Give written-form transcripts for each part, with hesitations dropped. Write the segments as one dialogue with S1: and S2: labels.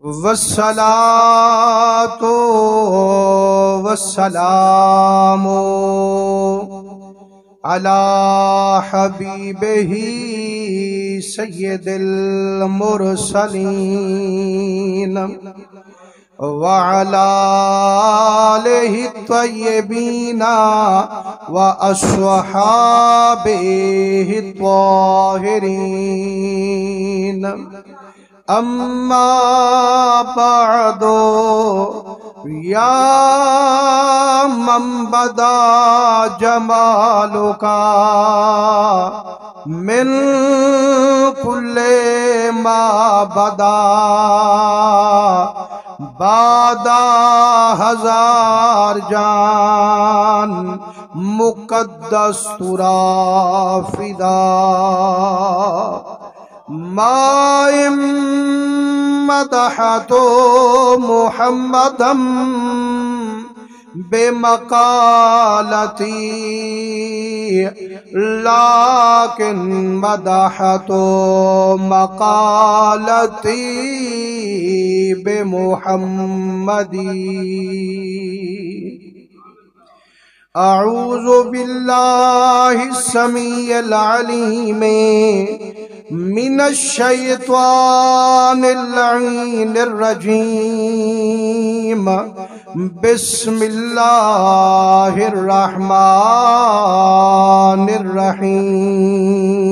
S1: والصلاة والسلام على حبيبه سيد المرسلين وعلى آله الطيبين وأصحابه الطاهرين أما بعد يا من بدا جمالك من كل ما بدا بعد ہزار جان مقدس ترا فدا ما مدحت محمدا بمقالتي لكن مدحت مقالتي بمحمدي. أعوذ بالله السميع العليم من الشيطان اللعين الرجيم. بسم الله الرحمن الرحيم.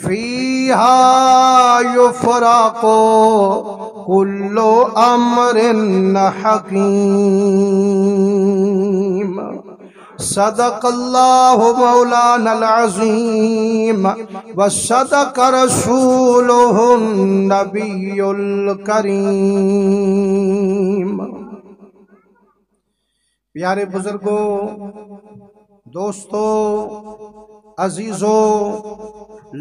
S1: فيها يفرق كل أمر حكيم. صدق الله مولانا العظيم وصدق رسوله النبي الكريم. پیارے بزرگوں، دوستوں، عزیزوں،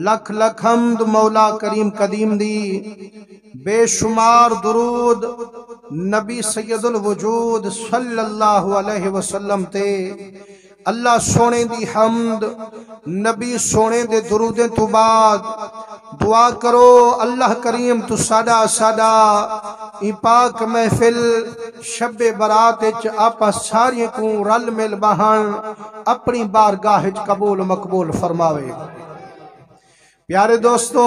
S1: لکھ لکھ حمد مولا کریم قدیم دی، بے شمار درود نبی سید الوجود صلی اللہ علیہ وسلم تے. اللہ سونے دی حمد، نبی سونے دے درودیں تو بعد دعا کرو اللہ کریم تو ساڈا ای پاک محفل شب برات وچ آپا ساری کو رل مل بہن اپنی بارگاہ وچ قبول مقبول فرماوے. پیارے دوستو،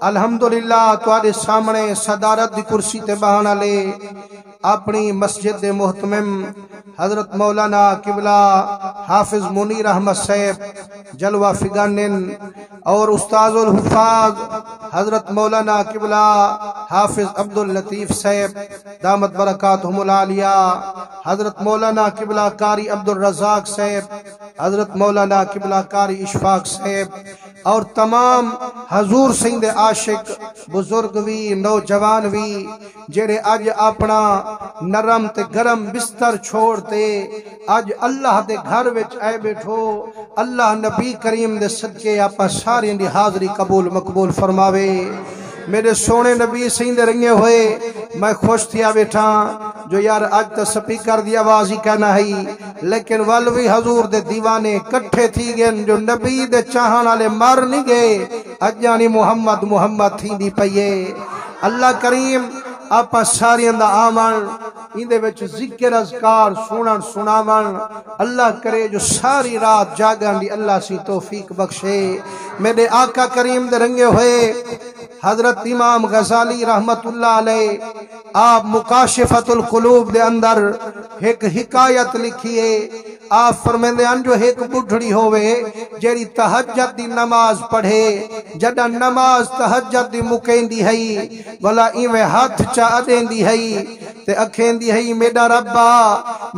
S1: الحمدللہ تواڈے سامنے صدارت دی کرسی تے بہن والے اپنی مسجد دے محتمم حضرت مولانا قبلہ حافظ منیر احمد صاحب جلوہ فگانن اور استاذ الحفاظ حضرت مولانا قبلہ حافظ عبداللطیف صاحب دامت برکاتہم العالیہ، حضرت مولانا قبلہ قاری عبدالرزاق صاحب، حضرت مولانا قبلہ قاری اشفاق صاحب اور تمام حضور سنگ دے عاشق بزرگ بھی نوجوان بھی جڑے اج اپنا نرم تے گرم بستر چھوڑتے اج اللہ دے گھر وچ آئے بیٹھو. اللہ نبی کریم دے صدقے آپا ساری دی حاضری قبول مقبول فرماوے. میرے سونے نبی سنگ دے رنگے ہوئے میں خوش تھیا بیٹھا جو یار آج تا سپیکر دی آواز ہی کہنا ہے لیکن والوی حضور دے دیوانے کٹھے تھی گئے جو نبی دے چاہاں والے مر نہیں گئے اجانی محمد محمد تھی دی پئیے. اللہ کریم آپا ساری اندہ آمن اندے وچ ذکر اذکار سنن سناون اللہ کرے جو ساری رات جاگن دی اللہ سی توفیق بخشے. میرے آقا کریم دے رنگے ہوئے حضرت امام غزالی رحمت اللہ علیہ آپ مکاشفت القلوب دے اندر ایک حکایت لکھیے. آپ فرمیندے ہیں جو ایک بڑھڑی ہوئے جیری تہجد دی نماز پڑھے جڑا نماز تہجد دی مکین دی ہے بھلا ایویں ہاتھ چا دین دی ہے تے اکھین دی ہے میرا ربا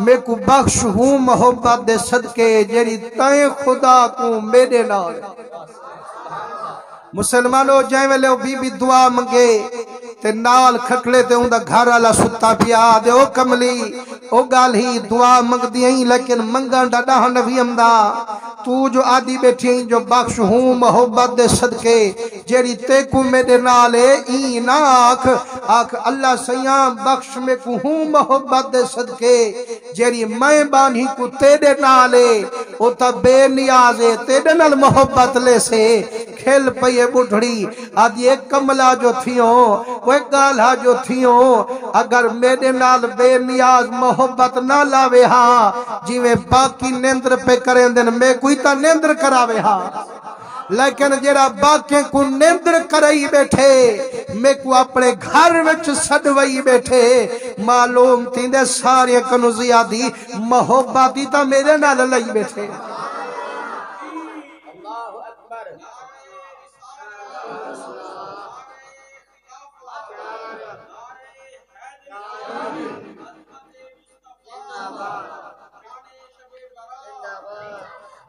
S1: میں کو بخش ہوں محبت دے صدقے جیری تائیں خدا کو میرے نال. مسلمانوں جائیں ویلے بی بی دعا منگے تے نال کھکلے تے اندہ گھر والا ستا پیا دے او کملی او گال ہی دعا منگ دیئیں لیکن منگان ڈاڑا نبی امدا تو جو آدھی بیٹھی ہیں جو بخش ہوں محبت دے صدقے جیڑی تے کو میرے نالے این آکھ اللہ سیاں بخش میں کو ہوں محبت دے صدقے جیڑی میں بانی کو تیرے نالے او تا بے نیازے تیرے نال محبت لے سے کھل پئیے بڑھڑی آدھی ایک کملہ جو تھیوں وہ ایک گالہ جو تھیوں اگر میرے نال بے نیاز محبت نہ لاوے ہاں جیویں باقی نیندر پہ کریں دن میں کوئی تا نیندر کراوے ہاں لیکن جیڑا باقی کو نیندر کرائی بیٹھے میں کو اپنے گھر وچ سڑوئی بیٹھے معلوم تیندے سارے کنو زیادی محبتی تا میرے نال لئی بیٹھے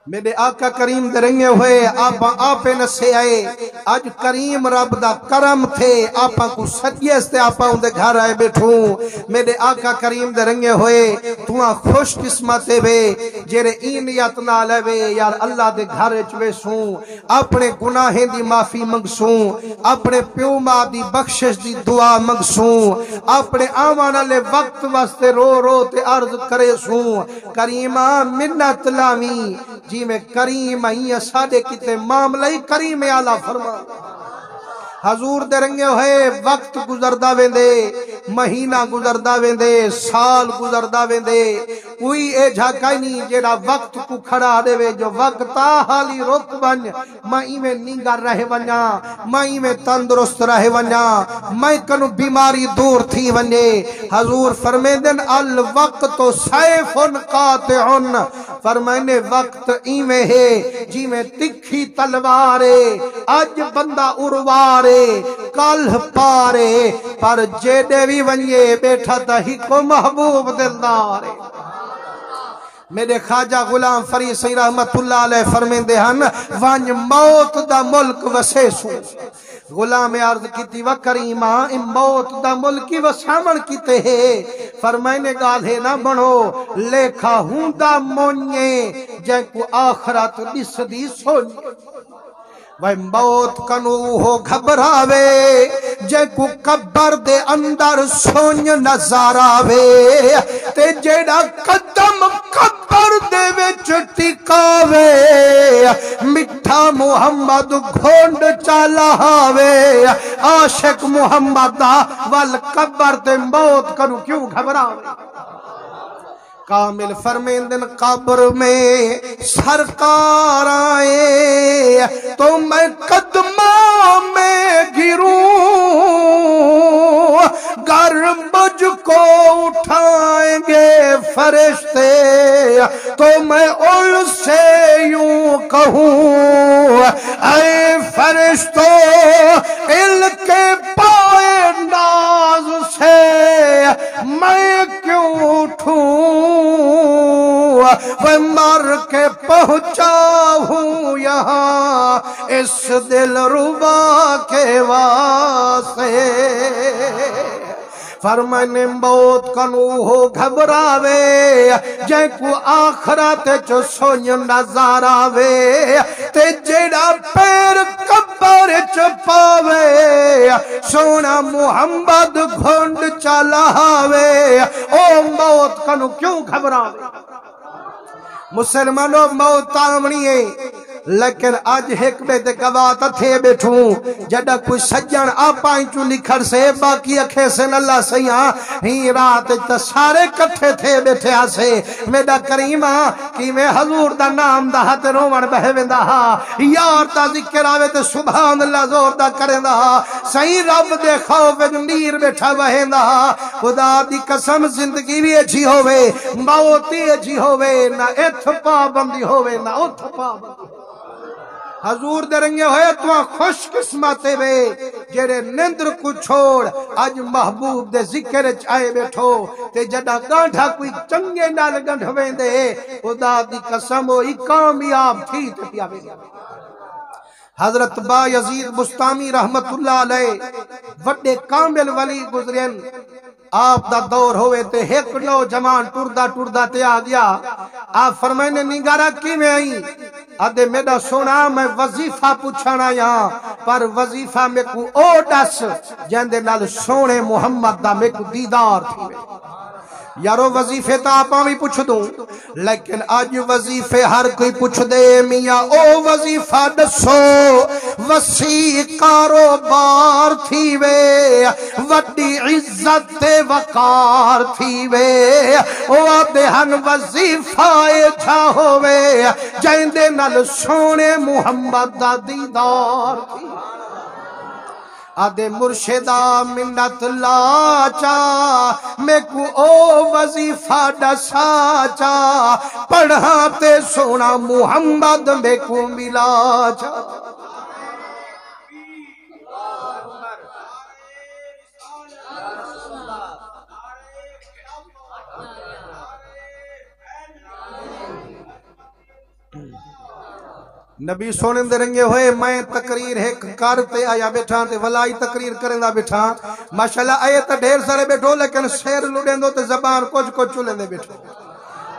S1: میرے آقا کریم درنگے ہوئے آپے نسے آئے آج کریم رب دا کرم تھے آپا کو سجیس تے آپا ان دے گھر آئے بیٹھوں میرے آقا کریم درنگے ہوئے تواں خوش قسمتے وے جیرے اینیت نہ لے یار اللہ دے گھر چوے سوں اپنے گناہیں دی معافی منگ سوں اپنے پیو ماں دی بخشش دی دعا منگ سوں اپنے آمانہ لے وقت واسطے رو رو تے عرض کرے سوں کریمہ منت لاویں جی میں کریم ہی ساڑے کتے معاملہ کریم اعلیٰ فرما حضور دے رنگے ہوئے وقت گزردہ ویندے مہینہ گزردہ ویندے سال گزردہ ویندے کوئی اے جھاکائی نہیں جیڑا وقت کو کھڑا دے وے جو وقت حالی رک ون میں میں ننگر رہے ونیا میں تندرست رہے ونیا میں کنو بیماری دور تھی ونجے حضور فرمیدن الوقت سیف قاطعن فرمائنے وقت ایمیں ہے جی میں تکھی تلوارے آج بندہ اروارے کل پارے پر جیڑے بھی ونجے بیٹھا تا ہی کو محبوب دلدارے میرے خواجہ غلام فرید سی رحمت اللہ علیہ فرمین دے ہن وانج موت دا ملک وسے سو غلام عرض کیتی و کریمہ ان موت دا ملکی وسامن کیتے ہیں فرمائنے گال ہے نہ بنو لیکھا ہوں دا مونیے جائے کو آخرات دس دی سونیے وہ موت کنو ہو گھبراوے جے کو قبر دے اندر سونی نظاراوے تے جیڑا قدم قبر دے وچ ٹکاوے مٹھا محمد گھونڈ چالاوے عاشق محمد والقبر دے موت کنو کیوں گھبراوے کامل فرمیندن قبر میں سرکار آئے تو میں قدموں میں گروں گر مجھ کو اٹھائیں گے فرشتے تو میں ان سے یوں کہوں اے فرشتوں ان کے پائے ناز سے میں کیوں اٹھوں وہ مر کے پہنچا ہوں یہاں اس دل ربا کے واسطے فرمانے موت کنو ہو گھبراوے جے کو آخرات چو سونی نظاراوے تے جیڑا پیر قبر چو پاوے سونا محمد گھونڈ چلاوے او موت کنو کیوں گھبراوے مسلمانوں موت آمنی ہے لیکن آج حکمے دے گواتا تھے بیٹھوں جڑا کوئی سجن آپائیں چو لکھر سے باقی اکھے سے اللہ سیاں ہی رات تا سارے کٹھے تھے بیٹھے آسے میڈا کریمہ کی میں حضور دا نام دا ہاتھ رومن بہویں دا یار تا ذکر آوے تے سبحان اللہ زور دا کریں دا صحیح رب دے خوف نیر بیٹھا بہیں دا خدا دی قسم زندگی بھی اچھی ہوئے موتی اچھی ہوئے نہ اتھپا بندی ہوئے نہ اتھپا بندی حضور دے رنگے ہوئے تو خوش قسمتے وے جیرے نندر کو چھوڑ آج محبوب دے ذکر چائے بیٹھو تے جڑا گانڈھا کوئی چنگے نال گنڈھویں دے خدا دی قسم ہوئی کامیاب تھی تے پیاوے حضرت با یزید بستامی رحمت اللہ علیہ وڈے کامل ولی گزرین آپ دا دور ہوئے تے ایک نوجوان ٹردا ٹردا تے آ گیا آپ فرمائے نے نگارہ کی میں آئی آدھے میرا سونا میں وظیفہ پوچھانا یہاں پر وظیفہ میں کو او ڈس جندے نال سونے محمد دا میں کو دیدار تھی یارو وظیفے تا آپاں بھی پوچھ دوں لیکن آج وظیفے ہر کوئی پوچھ دے میاں او وظیفہ دسو وسیع کاروبار تھی وے وڈی عزت وقار تھی وے او آدھے ہن وظیفہ ایچھا ہوئے جائندے نال سونے محمد دا دیدار تھی آدھے مرشدہ منت لاچا میں کو او وظیفہ ڈساچا پڑھاتے سونا محمد میں کو ملا چا نبی سونے دے رنگے ہوئے میں تقریر ایک کارتے آیا بیٹھا تے ولائی تقریر کریں دا بیٹھا ماشاءاللہ آئے تا ڈھیر سارے بیٹھو لیکن شیر لڑیں دو تے زبان کچھ چلیں دے بیٹھو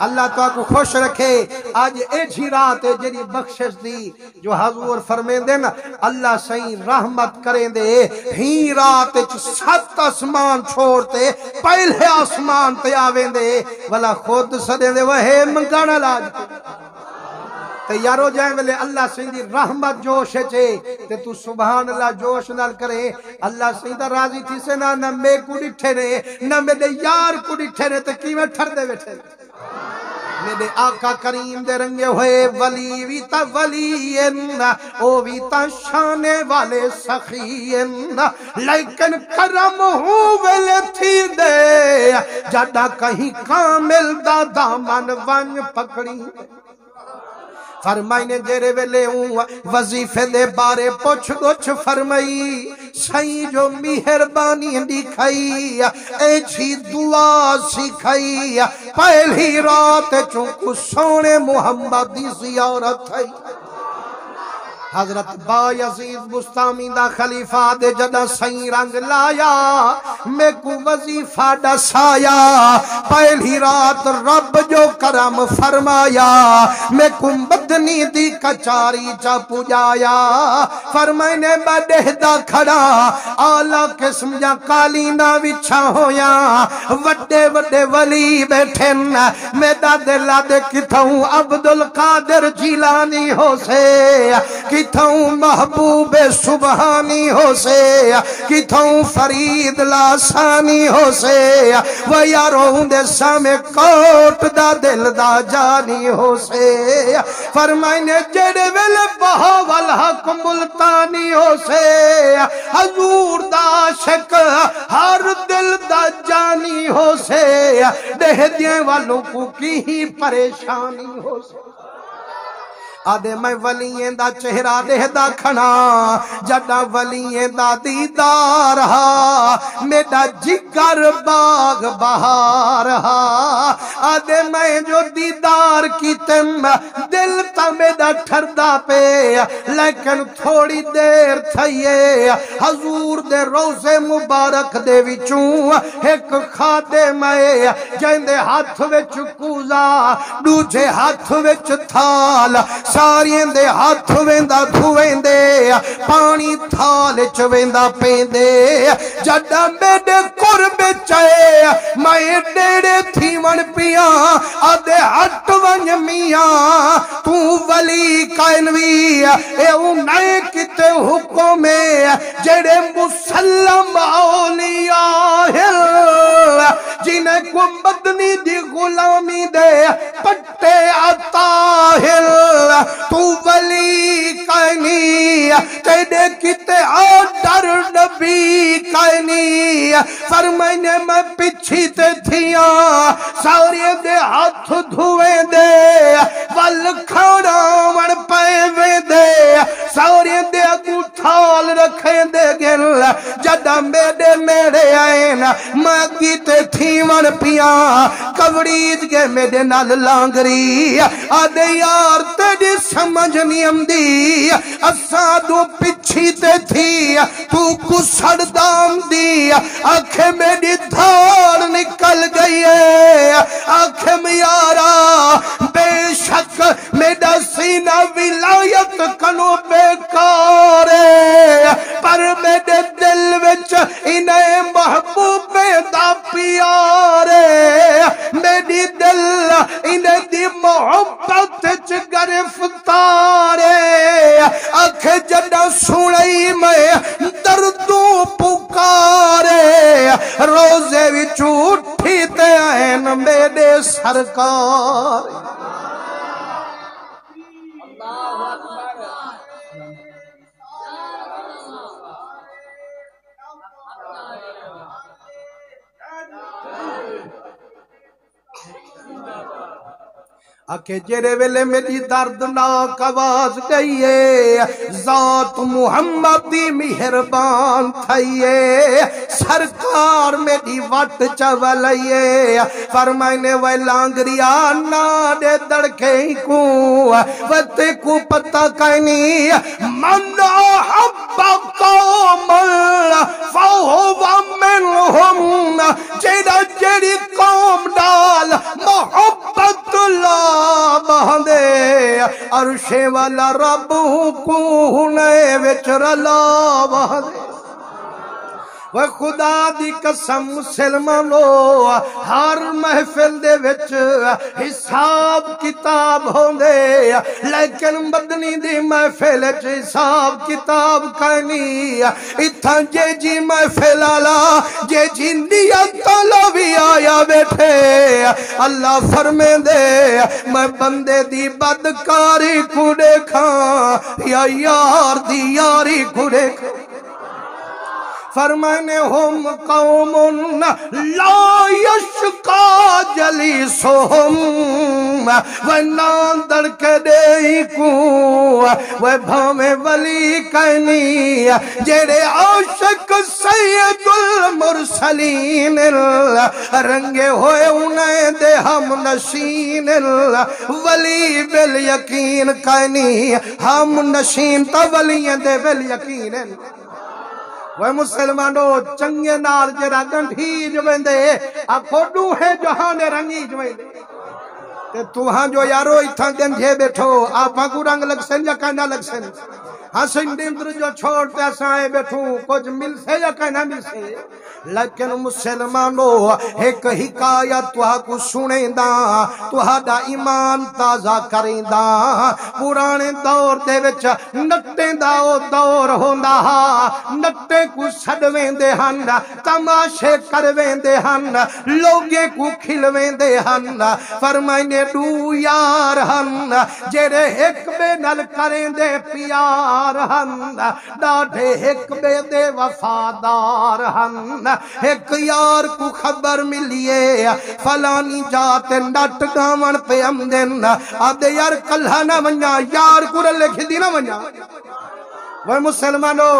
S1: اللہ تو آپ کو خوش رکھے آج ایجھی رات ہے جنی بخشش دی جو حضور فرمیں دے نا اللہ سہی رحمت کریں دے ہی رات 7 آسمان چھوڑتے پہلے آسمان تے آویں دے والا خود سدیں دے وہے منگانا لاج تے یارو جائیں ویلے اللہ سیدھی رحمت جوش ہے تے تو سبحان اللہ جوش نال کرے اللہ سیدھا راضی تھی سے نہ میں کو ڈٹھے رہے نہ میرے یار کو ڈٹھے رہے تے کی میں ٹھر دے بیٹھے میرے آقا کریم دے رنگے ہوئے ولی وی تا ولی او وی تا شانے والے سخی لیکن کرم ہوئے تھی دے جڑا کہیں کامل دا دامن ون پکڑی فرمائی نے جیرے ویلے ہوں وظیفے دے بارے پوچھ گوچھ فرمائی سائی جو مہربانی دکھائی ایچھی دعا سکھائی پہلی رات چونکو سونے محمد دی زیارت ہے حضرت با یزید بستامی دا خلیفہ دے جدہ سائی رنگ لایا میں کو وظیفہ ڈسایا پہلی رات رب جو کرم فرمایا میں کو بدنی دی کچاری چا پجایا فرمائنے بڑے دا کھڑا آلہ قسم جا کالینا وچھا ہویا وڈے وڈے ولی بیٹھن میں دا دلہ دے کتھوں عبدالقادر جیلانی ہو سے کتھوں محبوب سبحانی ہو سے کتھوں فرید لاسانی ہو سے وہ یاروں دے سامے کوٹ دا دل دا جانی ہو سے فرمائنے جڑے ویلے بہاول حق ملتانی ہو سے حضور دا عاشق ہر دل دا جانی ہو سے دہ دیں والوں کو کی ہی پریشانی ہو سے آدھے میں ولییں دا چہرہ دے دا کھنا جڑا ولییں دا دیدار ہا میڈا جگر باغ بہار ہا آدھے میں جو دیدار کی تم دل تا میڈا ٹھردا پہ لیکن تھوڑی دیر تھئیے حضور دے روزے مبارک دے وچوں ایک کھادے میں جیندے ہاتھ وچ کوزا دوجے ہاتھ وچ تھال ساریں دے ہاتھ ویندہ دھویندے پانی تھال چویندہ پیندے جڑا میڈے قرب چاہے میں ڈیڑے تھی من پیا آدھے ہٹ ونج میاں تو ولی کائنوی اے انہیں کتے حکمے جڑے مسلم اولیاء جنہیں کو مدنی دی غلامی دے پٹے عطاہل تو ولی کائنی تیڑے کتے آڈر نبی کائنی فرمائنے میں پچھی تے تھیاں سارے دے ہاتھ دھوئے دے ول کھانا مڑ پائے دے سارے دے اگو تھال رکھے دے گل جڑا میرے آئین میں گیتے تھی من پیاں کوڑیج گے میرے نال لانگری آدھے یار تیری سمجھ نہیں امدی اسادو پچھی تے تھی تو کو سڑدام دی آنکھیں میری دھار گئیے آنکھیں میارا بے شک میرا سینہ ولایت کنو بیکارے پر میرے دل وچ انہیں محبوب دا پیارے میری دل انہیں دی محبت چ گرفتارے آنکھ جڑا سنئی میں دردوں پکارے روزے وچ اٹھی تے آئین میرے سرکار آکے جیرے ویلے میری دردناک آواز گئیے ذات محمدی مہربان تھائیے سرکار میری وٹ چولئیے فرمائنے وے لانگریا ناڑے دڑکے کو وتے کو پتہ کہنی من احب قوم فہو منہم جیڑا جیڑی قوم ڈال محبت اللہ بہندے عرش والا رب کونے وچر اللہ بہندے وہ خدا دی قسم مسلمانو ہر محفل دے وچ حساب کتاب ہوندے لیکن مدنی دی محفل وچ حساب کتاب کہنی اتھا جے جی محفل آلا جے جی نیت لوی آیا بیٹھے اللہ فرمے دے میں بندے دی بدکاری کو دیکھاں یا یار دی یاری کو دیکھاں فرمانے ہم قوم لا یشقا جلیسہم ناندر کے دے کو بھامے ولی کہنی جیڑے عاشق سید المرسلین رنگے ہوئے انہیں دے ہم نشین ولی بالیقین کہنی ہم نشین تا ولیاں دے بالیقین وہ مسلمانو چنگے نال جرا گنڈھی جو بندے آکھو ڈوہے جہانے رنگی جو بندے تے توہاں جو یارو اتھاں گنجھے بیٹھو آپاں کو رنگ لگ سن یا کہنا لگ سن حسن دیمدر جو چھوڑتے اسائے بیٹھو کچھ مل سے یا کہنا مل سے لیکن مسلمانو ایک حکایت توہاں کو سنیں دا توہاں دا ایمان تازہ کریں دا پرانے دور دے وچ نٹیں دا او دور ہوندا نٹے کو سڑویں دے ہن تماشے کرویں دے ہن لوگے کو کھلویں دے ہن فرمائنے دو یار ہن جیرے ایک بے نل کریں دے پیار ہن ڈاڑھے ایک بے دے وفادار ہن ایک یار کو خبر ملیے فلانی جاتے نٹ گامن پہ امدن آدھے یار کلہ نہ ونیا یار کو رلے کھدی نہ ونیا وہ مسلمانو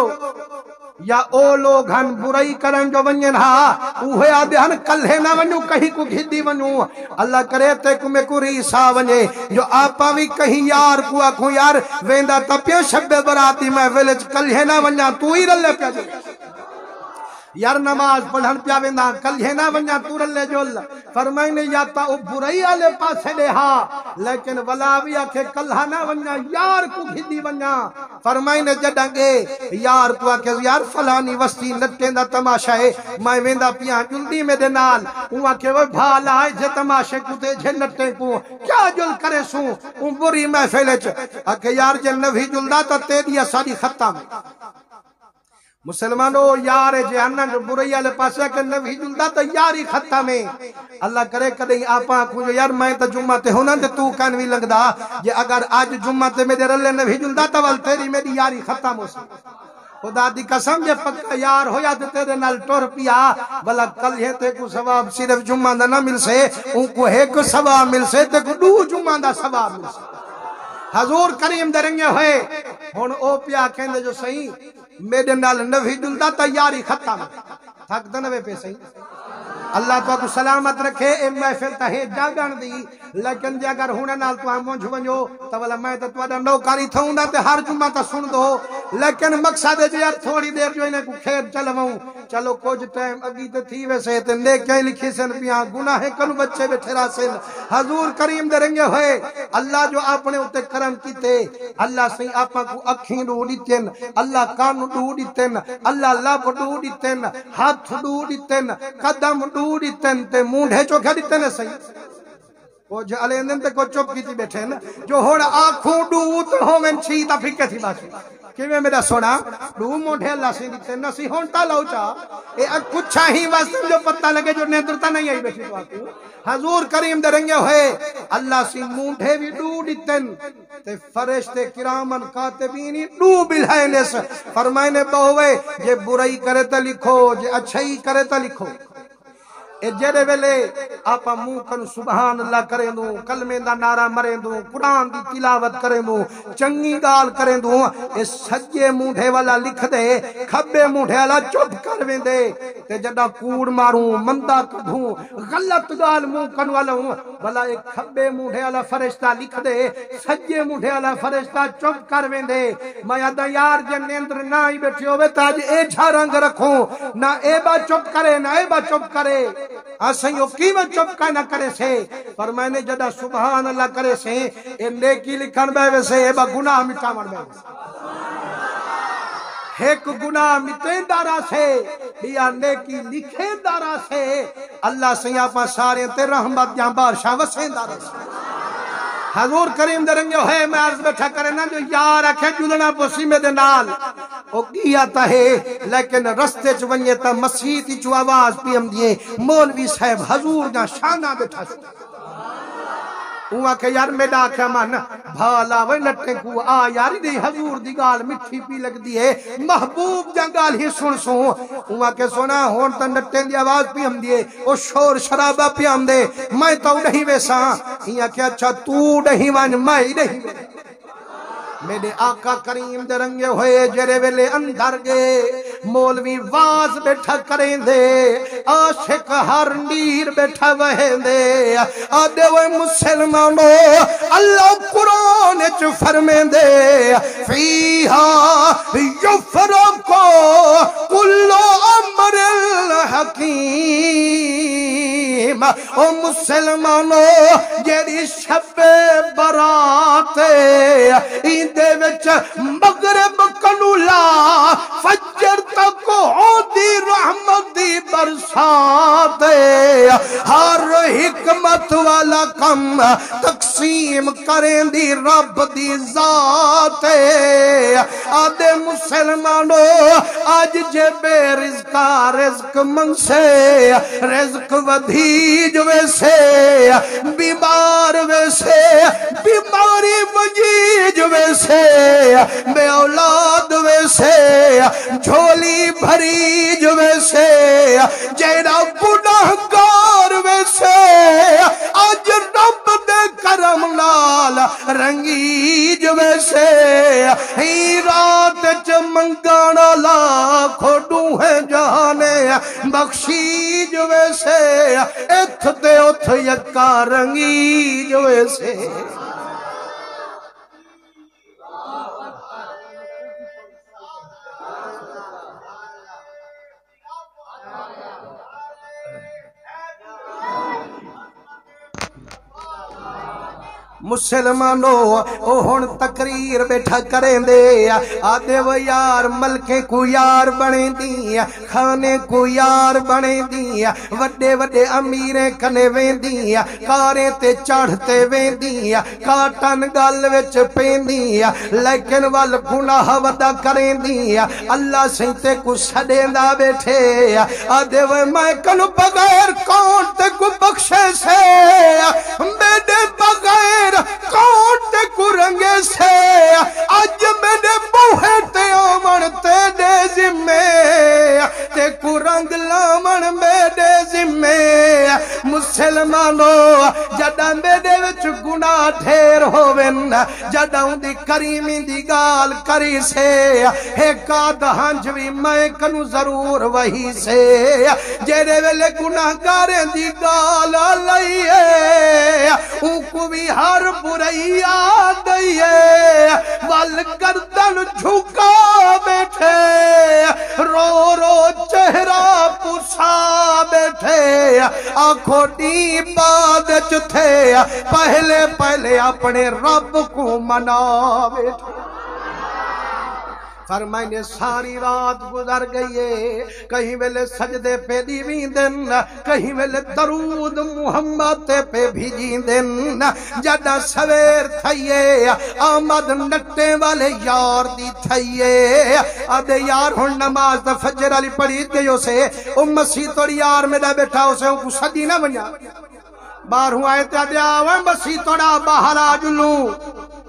S1: یا او لوگ ہن برائی کرن جو ونین اوہے آدھے ہن کلہ نہ ونیو کہیں کو گھدی ونیو اللہ کرے تے کو میں کو ریسا ونجے جو آپا بھی کہیں یار کو آکھو یار ویندہ تپیا شب براتی میں ویلج کلہ نہ ونیا تو ہی رلے پیا جو یار نماز پڑھن پیا ویندا کلہ نہ ونیا تو رلے جو فرمائنے یا تا او برائی والے پاسے دے لیکن ولا بھی آکھے کلہ نہ ونیا یار کو گھدی ونیا فرمائنے جڈنگے یار کو آکھے یار فلانی وستی نٹیں دا تماشا ہے میں ویندا پیا جلدی میں دے نال او آکھے وہ بھالا ہے جے تماشے کو تے جے نٹیں کو کیا جل کرے سوں او بری محفل وچ آکھے یار جے نوی جلدا تا تے دی ساری ختم مسلمانو یار جہنم جو برائی والے پاسے کہ نبی جلدا تو یاری ختم ہے اللہ کرے کدی آپاں کو یار میں تو جمعہ تے ہونا تے تو کان وی لگدا جے اگر آج جمعہ تے میرے رلے نبی جلدا تو ول تیری میری یاری ختم ہو سی خدا دی قسم جے پکا یار ہویا تے تیرے نال ٹر پیا بلا کل ہے تے کو ثواب صرف جمعہ دا نہ مل سے ان کو ایک ثواب مل سے تے کو دو جمعہ دا ثواب مل سے حضور کریم درنگے ہوئے ہن او پیا کہندے جو صحیح میرے نال نبی جلدا تیاری ختم تھک دنوے پہ صحیح اللہ تو کو سلامت رکھے اے محفل تہے جاگن دی لیکن جے اگر ہونے نال تو ہم مونجھ ونجو تو والا میں تو تواڈا نوکاری تھوں تے ہر جمعہ تا سن دو لیکن مقصد ہے یار تھوڑی دیر جو انہیں کو خیر چلواؤں چلو کچھ ٹائم اگی تے تھی ویسے تے نیکیاں لکھی سن پیاں گناہ کنو بچے بیٹھے راسن حضور کریم دے رنگے ہوئے اللہ جو اپنے اتے کرم کیتے اللہ سے آپاں کو اکھیں ڈو دیتن اللہ کان ڈو دیتن اللہ لب ڈو دیتن ہاتھ ڈو دیتن قدم ڈو دیتن تے مونڈھے چوکھا دیتن صحیح وہ جو علیندن تے کو چپ کی تھی بیٹھے نا جو ہوڑا آنکھوں ڈو تو ہومن چھیتا پھکے تھی باشی کیویں میرا سونا ڈو مونڈھے اللہ سے دیتے نسی ہونٹا لاؤچا اے کچھ ہی واسطے جو پتہ لگے جو نیندرتا نہیں آئی بیٹھی تو آتی حضور کریم دے رنگے ہوئے اللہ سے مونڈھے بھی ڈو دیتن تے فرشتے کرامن کاتبینی ڈو بلہینس فرمائنے بہوے یہ برائی کرے تا لکھو یہ اچھائی کرے تا لکھو اے جڑے ویلے آپا منہ کن سبحان اللہ کریں دوں کلمے دا نعرہ مریں دوں قرآن دی تلاوت کریں دوں چنگی گال کریں دوں اے سجے مونڈھے والا لکھ دے کھبے مونڈھے والا چپ کرویں دے تے جڑا کوڑ ماروں مندہ کڈھوں غلط گال منہ کن والا ہوں بھلا ایک کھبے مونڈھے والا فرشتہ لکھ دے سجے مونڈھے والا فرشتہ چپ کرویں دے میں آدھا یار جے نیندر نہ ہی بیٹھی ہوئے تاج اے جھا رنگ رکھوں نہ اے با چپ کرے نہ اے با چپ کرے آسائیوں کیوں چپ کا نہ کرے سے پر میں نے جڑا سبحان اللہ کرے سے اے نیکی لکھن بے ویسے اے با گناہ مٹا مر بے ویسے ایک گناہ مٹین دارا سے بیا نیکی لکھیں دارا سے اللہ سے یہاں سارے تے رحمت جہاں بارشاہ وسیں دارا سے حضور کریم دے رنگے ہوئے میں عرض بیٹھا کرے نا جو یار اکھے جلنا پوسی میں دے نال او کیا تا ہے لیکن رستے چونیے تا مسیح تی چو آواز پیم دیئے مولوی صاحب حضور جہاں شانہ بیٹھا سے اوہاں کہ یار میڈا آکھا من بھالا وے نٹے کو آ یاری دی حضور دی گال مٹھی پی لگ دی ہے محبوب جہاں گال ہی سن سوں اوہاں کہ سونا ہون تا نٹے دی آواز پی ہم دیئے او شور شرابہ پی ہم دے میں تو نہیں ویسا ہیاں کہ اچھا تو نہیں وان میں نہیں میرے آقا کریم دے رنگے ہوئے جرے ویلے اندر گے مولوی واز بیٹھا کریں دے عاشق ہر نیر بیٹھا وہیں دے آدھے وہ مسلمانو اللہ قرآن چ فرمیں دے فیہا یفرقو کل امر الحکیم او مسلمانو جیری شب برات دے وچ مغرب کنولا فجر تک دی رحمت دی برسات ہر حکمت والا کم تقسیم کریں دی رب دی ذات آدھے مسلمانو آج جے بے رزقہ رزق من سے رزق ودھیج ویسے بیمار ویسے بیماری وجیج ویسے بے اولاد ویسے جھولی بھریج ویسے جیڑا گناہگار ویسے آج رب دے کرم نال رنگیج ویسے ہی رات چ منگانا لاکھو ڈوہیں جانے بخشیج ویسے اتھ تے اتھ یکا رنگیج ویسے مسلمانو او ہن تقریر بیٹھا کریں دے آدھے وہ یار ملکیں کو یار بنے دی کھانے کو یار بنے دی وڈے وڈے امیریں کنے وین دی کاریں تے چڑھتے وین دی کاٹن گل وچ پین دی لیکن وال گناہ ودا کریں دی اللہ سیتے کو سڑیں دا بیٹھے آدھے وہ میں کنو بغیر کون تے کو بخشے سے میرے بغیر کون تے کو رنگے سے آج میرے بوہے تے آمن تے دے ذمے تے کو رنگ لامن میرے ذمے مسلمانو جڑا میرے وچ گناہ ڈھیر ہوون جدوں دی کریمی دی گال کری سے ایک آدھ ہنج بھی میں کنو ضرور وہی سے جیرے ویلے گناہگاریں دی گال لئیے ان کو بھی ہر برائی آدھئیے وال گردن جھکا بیٹھے رو رو چہرہ پسا بیٹھے آنکھوں ڈی بادچ تھے پہلے پہلے اپنے رب کو منا بیٹھے فرمائنے ساری رات گزر گئی ہے کہیں ویلے سجدے پہ دیویں دن کہیں ویلے درود محمد پہ بھیجیں دن جدہ سویر تھائیے آمد نٹے والے یار دی تھائیے آدھے یار ہن نماز دا فجر علی پڑھی گئیوں سے مسیح توڑی یار میں دا بیٹھا اسے ان کو صدی نہ بنیا باہر ہوں آئے تھے آدھے مسیح توڑا باہر آجلوں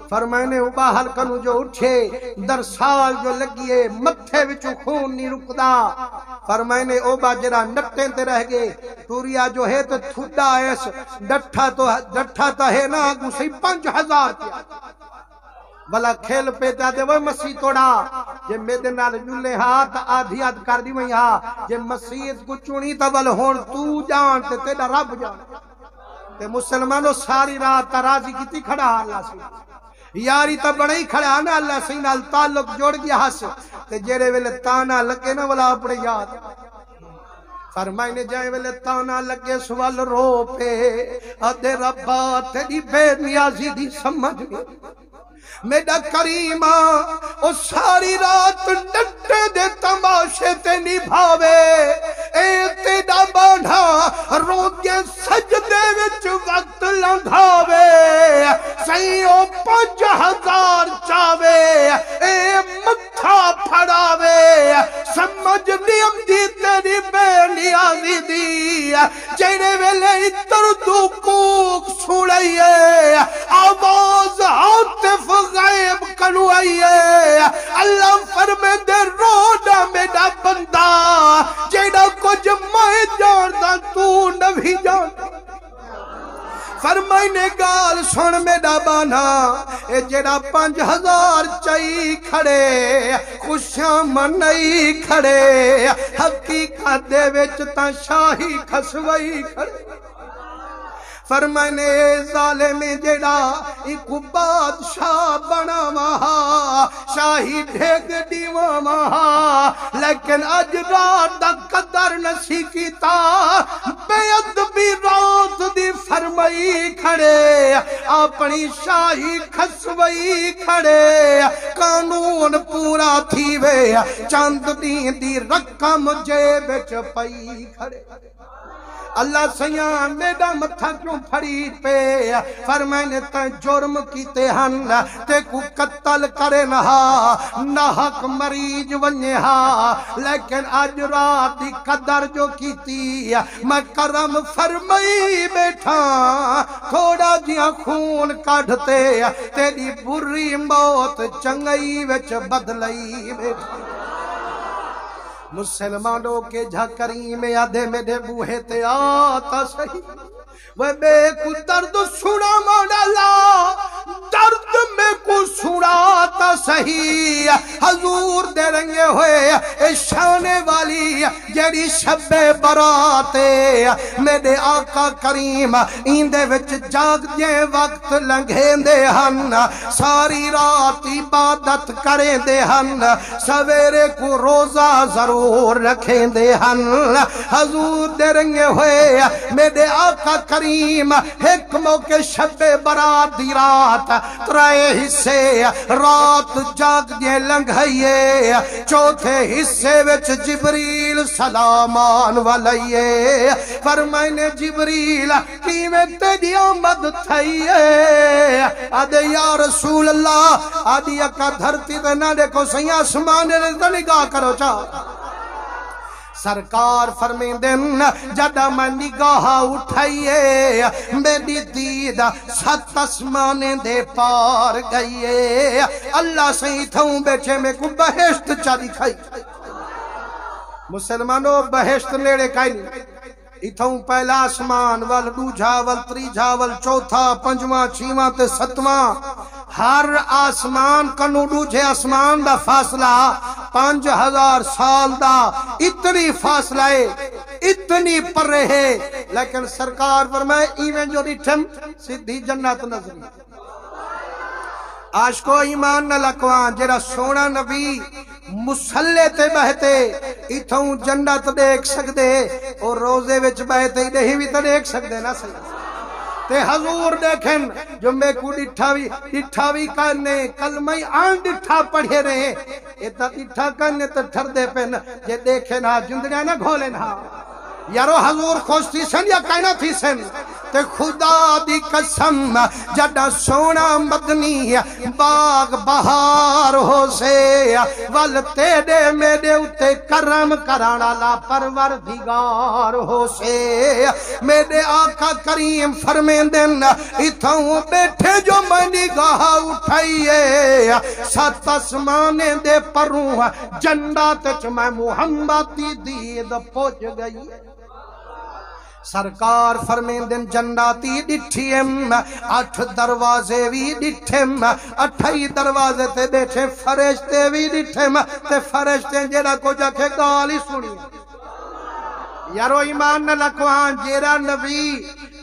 S1: فرمائنے باہر کنو جو اٹھے در سال جو لگیے متھے وچو خون نہیں رکدا فرمائنے او باجرہ نٹیں تے رہ گئے توریا جو ہے تو تھوڑا ایس ڈٹھا تا ہے نا گوسی 5000 کیا بلا کھیل پہ جاتے وہ مسیح توڑا جے میدے نال جلے ہاتھ آدھی آدھ کر دی میں یہاں جے مسیح کو چونی تا بل ہون تو جانتے تیڑا رب جانتے تے مسلمانوں ساری رات ترازی کیتی کھڑا اللہ سے یاری تا بڑا ہی کھڑا نا اللہ سے نال تعلق جوڑ گیا ہس تے جیرے ویلے تانا لگے نا والا اپنے یاد فرمائنے جائے ویلے تانا لگے سوال رو پہ ادھے ربا تیری بے نیازی دی سمجھ گئے میڈا کریمہ او ساری رات ڈٹے دے تماشے تے نبھاوے اے تیڑا بانا رو دے سجدے وچ وقت لنگھاوے سائیوں 5000 چاوے اے متھا پھڑاوے سمجھ نیم دی تیری بے نیازی دی جیڑے ویلے اتر دو کوک سوڑائیے آواز عاطف غائب کنو آئیے اللہ فرمے دے روڈا میڈا بندہ جیڑا کچھ میں جاندہ تو نبی جاندہ فرمائنے گال سن میڈا بانا اے جیڑا 5000 چائی کھڑے خوشیاں منائی کھڑے حقیقت دے وچ تا شاہی کھسوئی کھڑے فرمائنے ظالم جیڑا ایک بادشاہ بنا مہا شاہی ڈھیگ دیوا مہا لیکن اج رات دا قدر نسی کیتا بے ادبی رات دی فرمائی کھڑے اپنی شاہی کھسوئی کھڑے قانون پورا تھی وے چند دین دی رقم جیب چ پئی کھڑے اللہ سیاں میڈا متھا کیوں پھڑی پہ فرمائنے تے جرم کیتے ہن تے کو قتل کرے نہا نحق مریج ونہا لیکن آج رات دی قدر جو کیتی میں کرم فرمائی بیٹھا تھوڑا جیاں خون کاڑھتے تیری بری موت چنگئی وچ بدلئی بیٹھا مسلمانوں کے جھکری میں آدھے میرے بوہے تے آتا سہی وہ بے کو درد سنا مولا درد میں کو سناتا سہی حضور دے رنگے ہوئے شانے والی جیڑی شب براتے میرے آقا کریم ایندے وچ جاگ دے وقت لنگھیں دے ہن ساری رات عبادت کریں دے ہن سویرے کو روزہ ضرور رکھیں دے ہن حضور دے رنگے ہوئے میرے آقا کریم حکموں کے شب برات دی رات ترائے حصے رات جاگ دے لنگھائیے چوتھے حصے وچ جبریل سلامان والائیے فرمائنے جبریل کیویں تیری آمد تھائیے آدھے یا رسول اللہ آدھی اکا دھرتی دے نہ دیکھو سی آسمانے نے نگاہ کرو چاہ سرکار فرمین دن جدہ میں نگاہ اٹھائیے میری دید 7 آسمانے دے پار گئیے اللہ سہی تھاؤں بیچے میں کو بہشت چا دکھائی مسلمانوں بہشت لیڑے کائی نہیں اتھوں پہلا آسمان ول دوجھا ول تریجھا ول چوتھا پنجواں چھیواں تے ستواں ہر آسمان کنو دوجھے آسمان دا فاصلہ 5000 سال دا اتنی فاصلہ ہے اتنی پر رہے لیکن سرکار فرمائے ایویں جو ڈٹھم سدھی جنت نظری عاشقو ایمان نہ لکوان جڑا سونا نبی مسلے تے بہتے اتھوں جنت دیکھ سکدے اور روزے وچ بہتے نہیں بھی تے دیکھ سکدے نا صحیح تے حضور دیکھن جو میں کو ڈٹھا بھی کرنے کلمہ آن ڈٹھا پڑھے رہے ایتا ڈٹھا کرنے تے ٹھر دے پن جے دیکھے نا جندڑیاں نہ گھولے نا یارو حضور خوش تھی سن یا کائنہ تھی سن تے خدا دی قسم جڑا سونا مدنی باغ بہار ہو سے ول تیرے میرے اتے کرم کرانا لا پروردگار ہو سے میرے آقا کریم فرمیندن اتھوں بیٹھے جو میں نگاہ اٹھائیے سات آسمانے دے پروں جنات چ میں محمد دی دید پہنچ گئی سرکار فرمیندن جناتی ڈٹھیم 8 دروازے بھی ڈٹھیم 8 دروازے تے بیٹھے فرشتے بھی ڈٹھیم تے فرشتے جیڑا کو جا کے گالی سنی یارو ایمان نہ لکوان جیرا نبی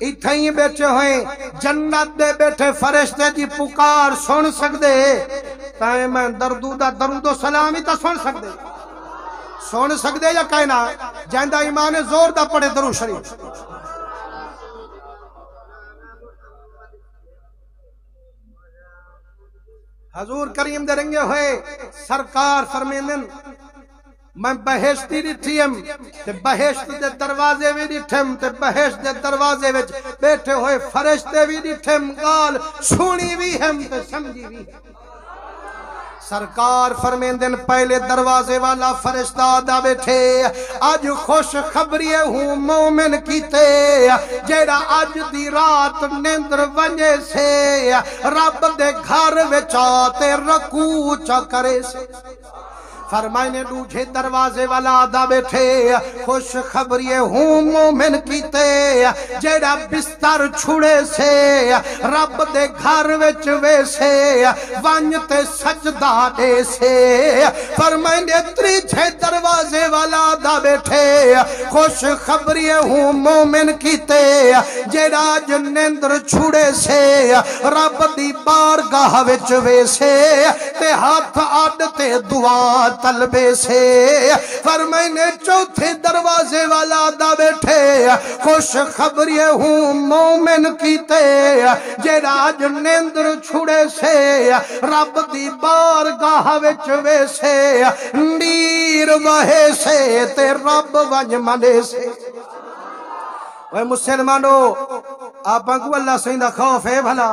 S1: اتھائیں بیٹھے ہوئے جنت دے بیٹھے فرشتے دی پکار سن سکدے تائیں میں درود و سلامی تا سن سکدے یا کہنا جائندہ ایمان زور دا پڑے درود شریف حضور کریم دے رنگے ہوئے سرکار فرمیندن میں بہشتی ڈٹھیم تے بہشت دے دروازے بھی ڈٹھیم تے بہشت دے دروازے وچ بیٹھے ہوئے فرشتے بھی ڈٹھیم گال سونی بھی ہم تے سمجھی بھی سرکار فرمیندن پہلے دروازے والا فرشتہ دا بیٹھے آج خوش خبری ہوں مومن کیتے جیڑا آج دی رات نیندر ونجے سے رب دے گھر وچاتے رکوع چا کرے سے فرمائنے دوجھے دروازے والا آدھا بیٹھے خوش خبری ہوں مومن کیتے جیڑا بستر چھڑے سے رب دے گھر وچ ویسے وانجتے سجدہ دے سے فرمائنے تریجھے دروازے والا آدھا بیٹھے خوش خبری ہوں مومن کیتے جیڑا جنندر چھڑے سے رب دی بارگاہ وچ ویسے تے ہاتھ آڈتے دعا طلبے سے فرمائنے چوتھے دروازے والا دا بیٹھے خوش خبری ہوں مومن کیتے جیڑا جنندر چھڑے سے رب دی بارگاہ وچ ویسے نیر وہے سے تے رب ونج منے سے اے مسلمانو آپ کو اللہ سے خوف ہے بھلا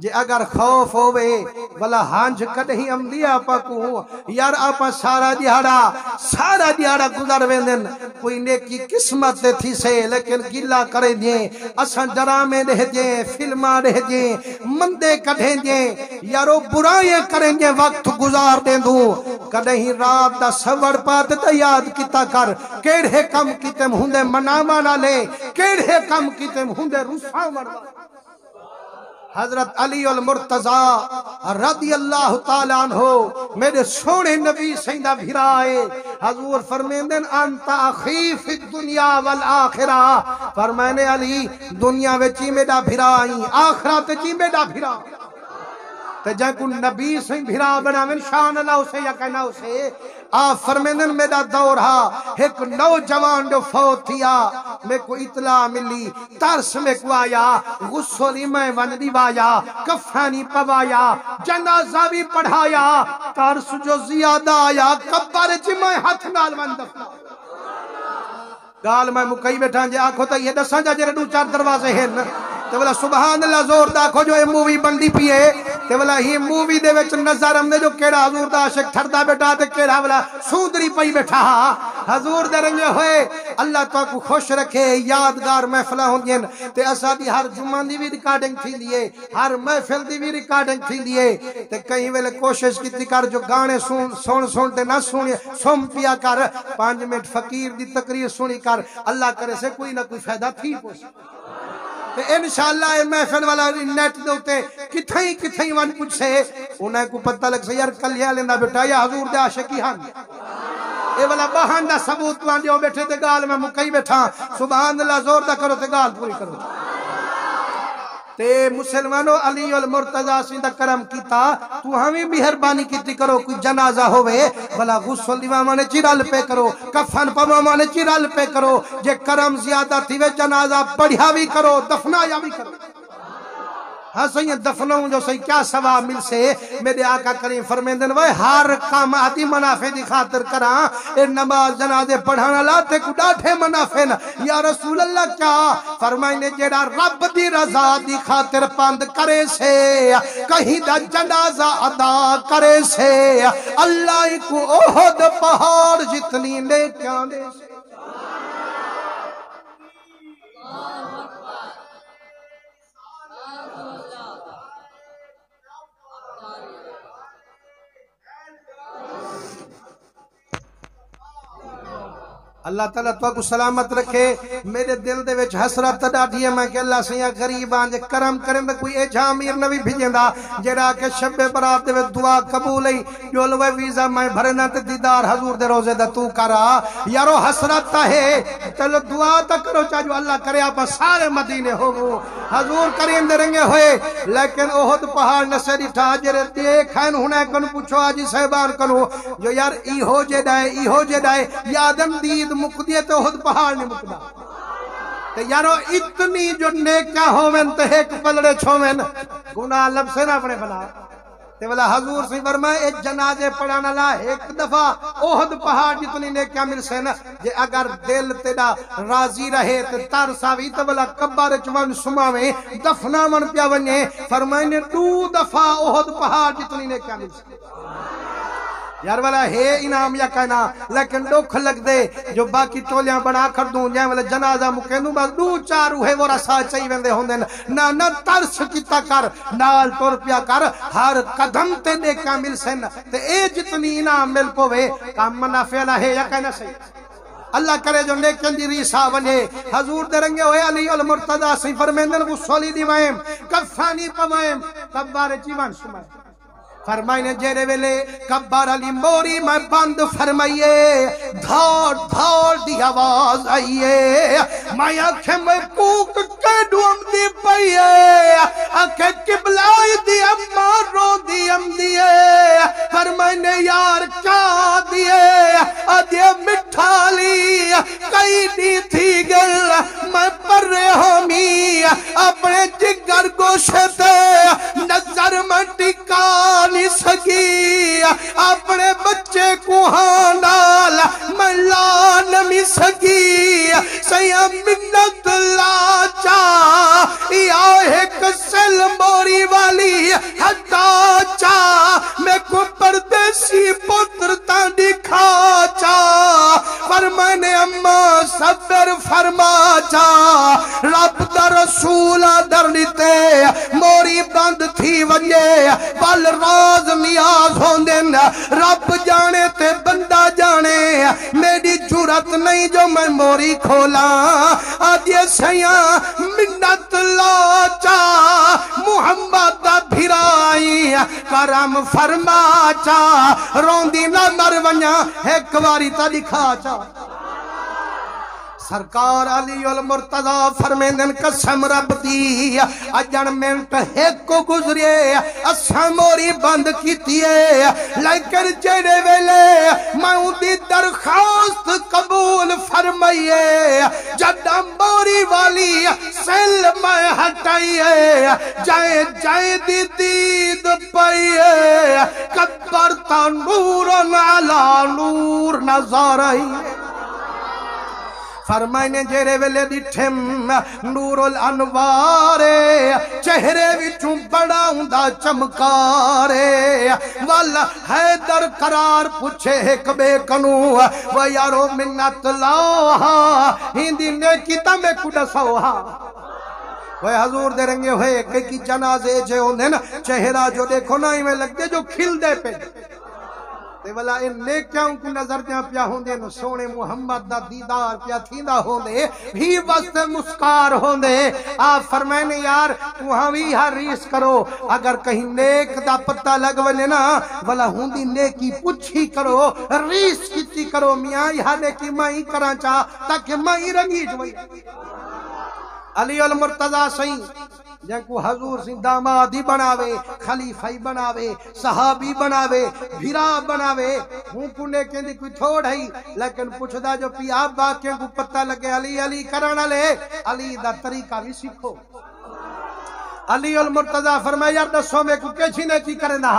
S1: جے اگر خوف ہوئے بلا ہانج کدہی امدیا پاکو یار آپا سارا دیہاڑا گزر ویندن کوئی نیکی قسمت دے تھی سے لیکن گلا کریں دیں اساں ڈرامے رہ دیں فلمہ رہ دیں مندے کڑھیں دیں یارو برائیں کریں دیں وقت گزار دیں دوں کدہی رات دا سور پاتے تا یاد کیتا کر کیڑے کم کیتے مہندے منامانا لے کیڑے کم کیتے مہندے رسا مروا حضرت علی المرتضی رضی اللہ تعالیٰ عنہ میرے سونے نبی سیدہ بھرائے حضور فرمیندن انت اخی فی الدنیا والآخرہ فرمائنے علی دنیا وچی میرا بھرائی آخرت چی میرا بھرا تے جائے کو نبی سے بھرا بنا من شان اللہ اسے یا کہنا اسے آپ فرمیندن میرا دور ہا ایک نوجوان جو فوت تھیا میں کو اطلاع ملی ترس میں کو آیا غسلی میں وندی وایا کفانی پوایا جنازہ بھی پڑھایا ترس جو زیادہ آیا کبر چی میں ہاتھ نال مندفنا گال میں مکئی بیٹھا جے آنکھو تا یہ دسان جا جے دو 4 دروازے ہیں تے بلا سبحان اللہ زور داکھو جو یہ مووی بندی پیے تے بلا ہی مووی دے وچ نظر ہم نے جو کیڑا حضور دا عاشق ٹھردا بیٹھا تے کیڑا بلا سودری پئی بیٹھا حضور دے رنگے ہوئے اللہ تو کو خوش رکھے یادگار محفلہ ہوں گے تے اسا دی ہر جمعہ دی بھی ریکارڈنگ تھی لیے ہر محفل دی بھی ریکارڈنگ تھی لیے تے کہیں ویلے کوشش کی کر جو گانے سن تے نہ سنیے سم پیا کر 5 منٹ فقیر دی تقریر سنی کر اللہ کرے سے کوئی نہ کوئی فائدہ تھی پوچھ انشاءاللہ اے محفل والا نیٹ دے ہوتے کتھیں ون پوچھ سے انہیں کو پتہ لگ سے یار کلیہ لیندہ بیٹا یا حضور دے عاشقی ہاں اے والا بہان دا ثبوت وان دیو بیٹھے تے گال میں مکئی بیٹھا سبحان اللہ زور دا کرو تے گال پوری کرو تے مسلمانوں علی المرتضی سندہ کرم کیتا تو ہمیں مہربانی کیتی کرو کوئی جنازہ ہوئے بلا غسل دیوامانے چیرال پہ کرو کفن پمامانے چیرال پہ کرو جے کرم زیادہ تھی وے جنازہ پڑھیا بھی کرو دفنایا بھی کرو ہاں سید دفنوں جو سی کیا ثواب مل سے میرے آقا کریم فرمیندن وہ ہر کام آتی منافع دی خاطر کراں اے نماز جنازے پڑھانا لاتے کو ڈاٹھے منافع یا رسول اللہ کیا فرمائنے جیڑا رب دی رضا دی خاطر پاند کرے سے کہیں دا جنازہ ادا کرے سے اللہ کو احد پہاڑ جتنی لے کیا دے سے اللہ تعالیٰ تو کو سلامت رکھے میرے دل دے وچ حسرت ڈاڈھی ہے میں کہ اللہ سیاں غریباں جے کرم کرن تے کوئی ایجا امیر نہ بھی بھیجیندا جڑا کہ شب برات دے وچ دعا قبول ہے جو لوے ویزا میں بھرنا تے دیدار حضور دے روزے دا تو کرا یارو حسرت ہے چلو دعا تا کرو چا جو اللہ کرے آپ سارے مدینے ہوو حضور کریم دے رنگے ہوئے لیکن احد پہاڑ نسری ٹھا جڑے دیکھن ہنے کن پوچھو آجی صاحبان کنو جو یار ای ہو جے ڈائے یادم دید مقدیت احد پہاڑ نہیں مقدہ تے یارو اتنی جو نیکہ ہومن تے ایک پلڑے چھومن گناہ لب سے نہ اپنے بنا تے والا حضور سے فرمائے ایک جنازے پڑھانا لا ایک دفعہ احد پہاڑ جتنی نیکہ مل سے نا جے اگر دل تیڑا راضی رہے تے ترساوی تے والا کبار چوان سماوے دفنا من پیا ونیے فرمائے 2 دفعہ احد پہاڑ جتنی نیکہ مل سے یار والا ہے انعام یا کہنا لیکن دکھ لگ دے جو باقی ٹولیاں بنا کر دوں جائیں والا جنازہ مکینوں بس 2-4 ہوئے وہ رسا چاہی ویندے ہوندے نہ ترس کیتا کر نال ٹور پیا کر ہر قدم تے نیکا مل سن تے اے جتنی انعام مل پوے کام منافع نہ ہے یا کہنا صحیح اللہ کرے جو نیکن دی ریسا بنے حضور دے رنگے ہوئے علی المرتضی سی فرمیندن غسولی دیوائیم کفانی پوائیم کبار چیوان سمائیم فرمائنے جیرے ویلے کبار علی موری میں بند فرمائیے دھاڑ دی آواز آئیے میں آنکھیں میں کوک کے ڈوم دی پائیے آنکھیں قبلائی دی اما رو دی ام دیے فرمائنے یار کیا دیے آدھے مٹھالی کئی دی تھی گل میں پر رہمی اپنے جگر گوشتے نظر میں ٹکان سکی اپنے بچے کو ہانال میں لان می سکی سیم منت لا چاہ یا ایک سل موری والی حتا چاہ میں کو پردیسی پتر تا دکھا چاہ فرمانے اماں صبر فرما چاہ رب دا رسول در لیتے موری بند تھی ونجے پل راز نیاز ہوندن رب جانے تے بندہ جانے میری جرات نہیں جو میں موری کھولا آدھے سیاں منت لا چاہ محمد بھرائی کرم فرما چاہ روندی نہ مرونیا ایک واری تا دکھا چاہ سرکار علی المرتضی فرمیندن قسم رب دی اجن منٹ ایک کو گزریے اساں موری بند کیتیے لیکن جڑے ویلے میں دی درخواست قبول فرمائیے جڈا موری والی سل میں ہٹائیے جائے دی دید پائیے کبر تا نور علی نور نظر آئی فرمائنے جیرے ویلے ڈٹھم نور الانوارے چہرے وچوں بڑا ہوندا چمکارے والا حیدر قرار پوچھے ایک بے کنو و یارو منت لاہا ہندی نیکی تمہیں کڑا سوہا وہ حضور دے رنگے ہوئے کہ جنازے جے ہوندے نا چہرہ جو دیکھو نا ہی میں لگتے جو کھل دے پہ تے والا ان نیکیاں کو نظر دیاں پیا ہوندے نو سونے محمد دا دیدار پیا تھیندا ہوندے بھی وقت مسکار ہوندے آپ فرمائنے یار تو ہمیں ہر ریس کرو اگر کہیں نیک دا پتہ لگ ونے نا والا ہوندی نیکی پوچھی کرو ریس کیتی کرو میاں یہاں نیکی مائی کراں چاہ تاکہ مائی رنگی جوئی علی المرتضی سہی جن کو حضور سی دامادی بناوے خلیفائی بناوے صحابی بناوے بھیرا بناوے ہوں کنے کہندی کوئی تھوڑ ہے لیکن پوچھ دا جو پی آپ باقیوں کو پتہ لگے علی علی کرانا لے علی دا طریقہ بھی سیکھو علی المرتضی فرمایا یار دسو میں کو کیچی نیکی کرنا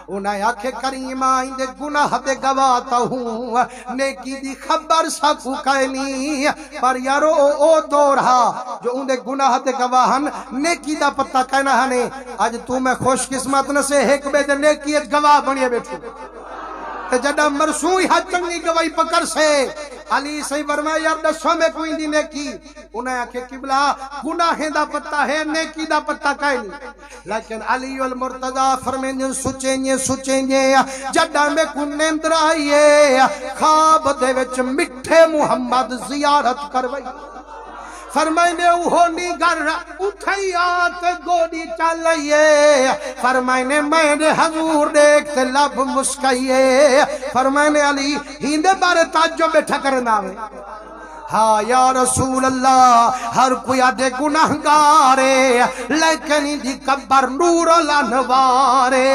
S1: انہیں آکھے کریم آئندے گناہ دے گواتا ہوں نیکی دی خبر ساکو کائنی پر یارو او دور ہا جو اندے گناہ دے گواہن نیکی دا پتہ کہنا ہنے آج تو میں خوش قسمت نہ سے ایک بے دے نیکی ایک گواہ بنیے بیٹھو تے جڑا مرسوئی حد چنگی گواہی پکر سے علی صحیح فرمایا یار دسو میں کوئی دی نیکی انہیں آکھے قبلہ گناہیں دا پتہ ہے نیکی دا پتہ کائیں لیکن علی المرتضی فرمائیں سوچیں جڑا میں کو نیندر آئیے خواب دے وچ مٹھے محمد زیارت کروائی فرمائنے اوہونی گر اٹھائی آت گوڑی چلائیے فرمائنے میں نے حضور دیکھتے لب مسکائیے فرمائنے علی ہندے بارے تاجو بیٹھا کرنا میں ہاں یا رسول اللہ ہر کوئی آدھے گناہگارے لیکن دی قبر نور الانوارے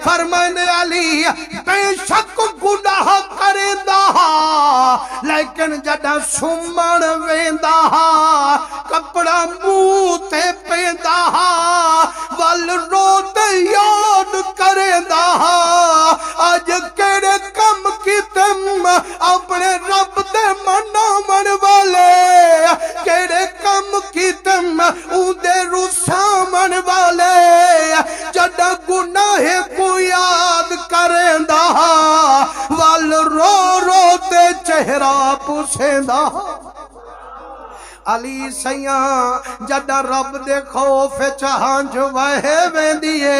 S1: فرمائنے علی بے شک گناہ کرے دا لیکن جڑا سمن ویندا کپڑا منہ تے پیندا ول روتے یاد کرے دا اج کیڑے کم کیتم اپنے رب دے منا من والے کیڑے کم کیتم اودے رسا من والے جڑا گناہ کو یاد کریں دا وال رو رو تے چہرہ پوچھیں دا علی سیاں جڑا رب دے خوف چہانج وہے ویندیے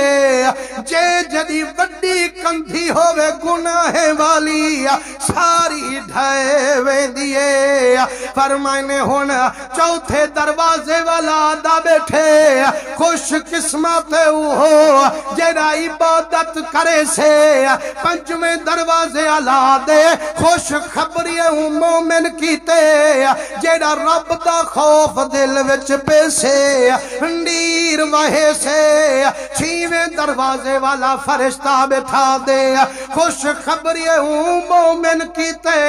S1: جے جدی وڈی کندھی ہوئے گناہ والی ساری ڈھائے ویندیے فرمائنے ہونا چوتھے دروازے والا دا بیٹھے خوش قسمت ہو جڑا عبادت کرے سے پنجویں دروازے علا دے خوش خبری مومن کیتے جڑا رب دا خوف دل وچ پیسے نیر وہے سے چھیویں دروازے والا فرشتہ بٹھا دے خوش خبری مومن کیتے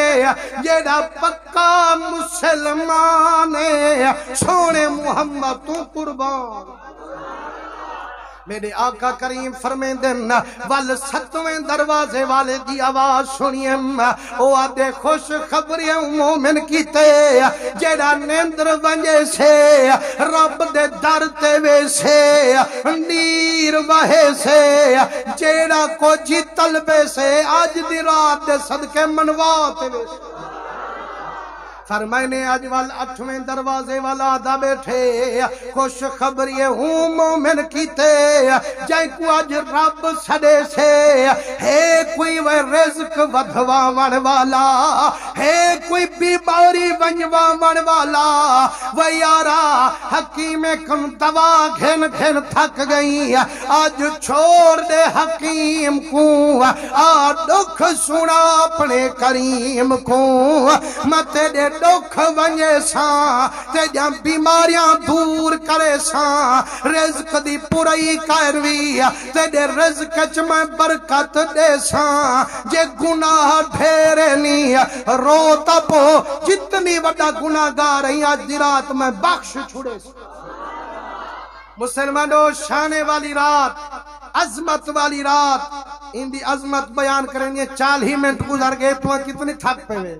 S1: جیڑا پکا مسلمان سونے محمد تو قربان میرے آقا کریم فرمائیں دن وال ستویں دروازے والے دی آواز سنیم او آدھے خوش خبری مومن کیتے جیڑا نیندر ونجے سے رب دے در تے وے سے نیر وہے سے جیڑا کو جی طلبے سے آج دی رات دے صدقے منواتے وے سے فرمائنے آج وال 8ویں دروازے والا دا بیٹھے خوش خبری ہوں مومن کیتے جائیں کو آج رب سڑے سے ہے کوئی وہ رزق ودھواون والا ہے کوئی بیماری ونجواون والا وہ یارا حکیم کن دوا گھن گھن تھک گئی آج چھوڑ دے حکیم کو آ دکھ سنا اپنے کریم کو مت دے دکھ ونجے ساں تے جاں بیماریاں دور کرے ساں رزق دی پوری کروی تے دے رزق چ میں برکت دے ساں جے گناہ ڈھیرے نہیں رو تپو جتنی وڈا گناہ گار ہیں آج دی رات میں بخش چھوڑے ساں مسلمانوں شانے والی رات عظمت والی رات ان دی عظمت بیان کریں گے 40 منٹ گزر گئے تو کتنی تھک پہ